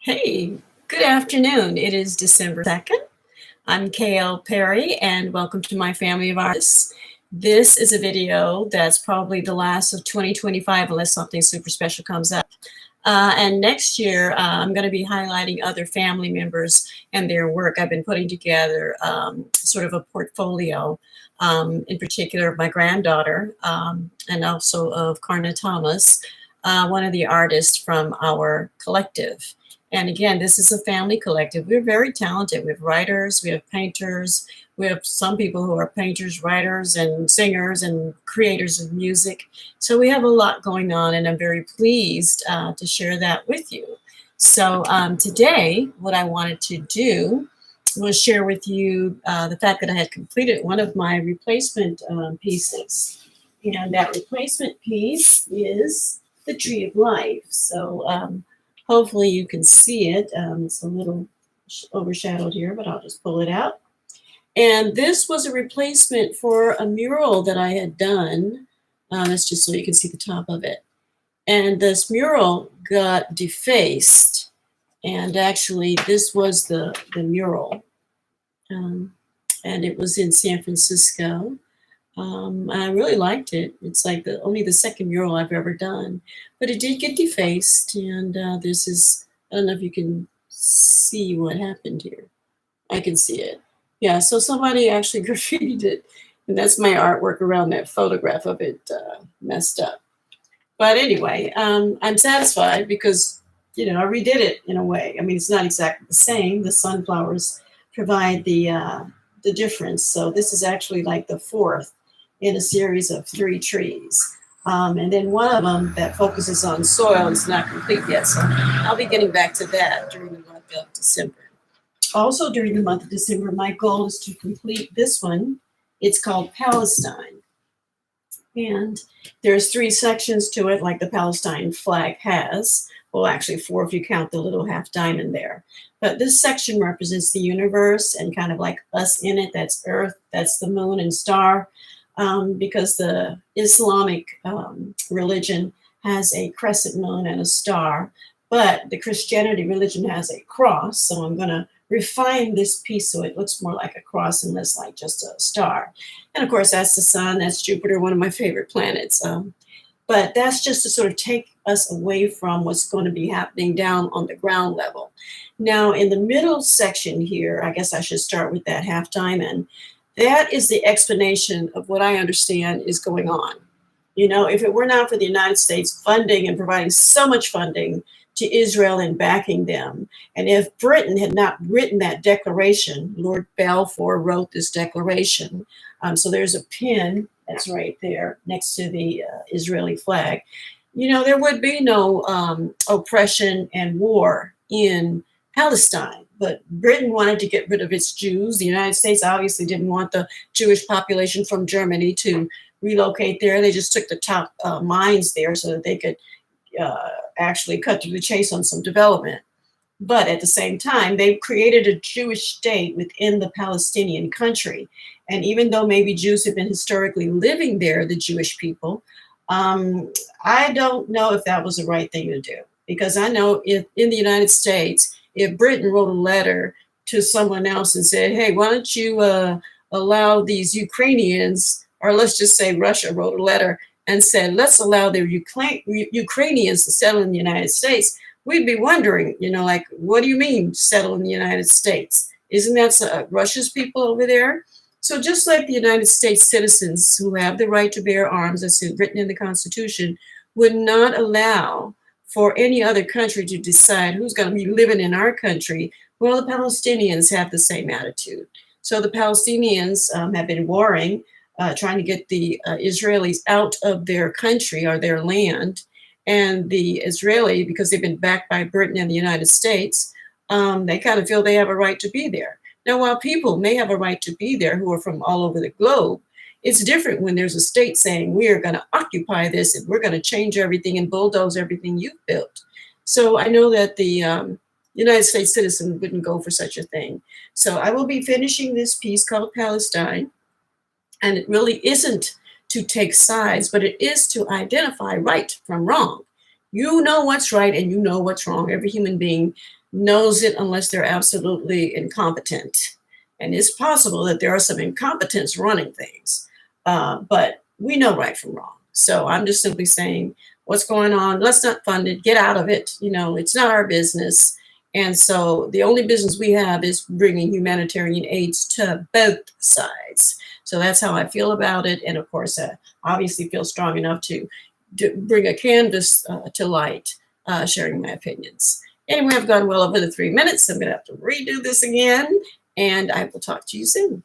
Hey, good afternoon. It is December 2nd. I'm KL Perry, and welcome to my family of artists. This is a video that's probably the last of 2025 unless something super special comes up. And next year, I'm going to be highlighting other family members and their work. I've been putting together sort of a portfolio, in particular of my granddaughter, and also of Karna Thomas, one of the artists from our collective. And again, this is a family collective. We're very talented. We have writers, we have painters, we have some people who are painters, writers, and singers and creators of music. So we have a lot going on, and I'm very pleased to share that with you. So today, what I wanted to do was share with you the fact that I had completed one of my replacement pieces. And that replacement piece is the Tree of Life. So hopefully you can see it. It's a little overshadowed here, but I'll just pull it out. And this was a replacement for a mural that I had done. That's just so you can see the top of it. And this mural got defaced. And actually, this was the mural. And it was in San Francisco. I really liked it. It's like only the second mural I've ever done, but it did get defaced. And this is, I don't know if you can see what happened here. I can see it. Yeah, so somebody actually graffitied it, and that's my artwork around that photograph of it messed up. But anyway, I'm satisfied because, I redid it in a way. I mean, it's not exactly the same. The sunflowers provide the difference. So this is actually like the fourth in a series of 3 trees. And then one of them that focuses on soil is not complete yet. So I'll be getting back to that during the month of December. Also during the month of December, my goal is to complete this one. It's called Palestine. And there's 3 sections to it, like the Palestine flag has. Well, actually 4 if you count the little half diamond there. But this section represents the universe and kind of like us in it. That's Earth, that's the moon and star. Because the Islamic religion has a crescent moon and a star, but the Christianity religion has a cross. So I'm going to refine this piece so it looks more like a cross and less like just a star. And of course, that's the sun, that's Jupiter, one of my favorite planets. But that's just to sort of take us away from what's going to be happening down on the ground level. Now, in the middle section here, I guess I should start with that half diamond. That is the explanation of what I understand is going on. If it were not for the United States funding and providing so much funding to Israel and backing them, and if Britain had not written that declaration, Lord Balfour wrote this declaration. So there's a pin that's right there next to the Israeli flag. There would be no oppression and war in Palestine. But Britain wanted to get rid of its Jews. The United States obviously didn't want the Jewish population from Germany to relocate there. They just took the top mines there so that they could actually cut to the chase on some development. But at the same time, they created a Jewish state within the Palestinian country. And even though maybe Jews have been historically living there, the Jewish people, I don't know if that was the right thing to do. Because I know in the United States, if Britain wrote a letter to someone else and said, hey, why don't you allow these Ukrainians, or let's just say Russia wrote a letter and said, let's allow the Ukrainians to settle in the United States, we'd be wondering, like, what do you mean settle in the United States? Isn't that Russia's people over there? So just like the United States citizens who have the right to bear arms, as written in the Constitution, would not allow for any other country to decide who's going to be living in our country, well, the Palestinians have the same attitude. So the Palestinians have been warring, trying to get the Israelis out of their country or their land. And the Israeli, because they've been backed by Britain and the United States, they kind of feel they have a right to be there. Now, while people may have a right to be there who are from all over the globe, it's different when there's a state saying we are going to occupy this and we're going to change everything and bulldoze everything you've built. So I know that the United States citizen wouldn't go for such a thing. So I will be finishing this piece called Palestine. And it really isn't to take sides, but it is to identify right from wrong. You know what's right and you know what's wrong. Every human being knows it unless they're absolutely incompetent. And it's possible that there are some incompetents running things, but we know right from wrong. So I'm just simply saying, what's going on? Let's not fund it. Get out of it. You know, it's not our business. And so the only business we have is bringing humanitarian aids to both sides. So that's how I feel about it. And of course, I obviously feel strong enough to bring a canvas to light, sharing my opinions. Anyway, I've gone well over the 3 minutes. I'm going to have to redo this again, and I will talk to you soon.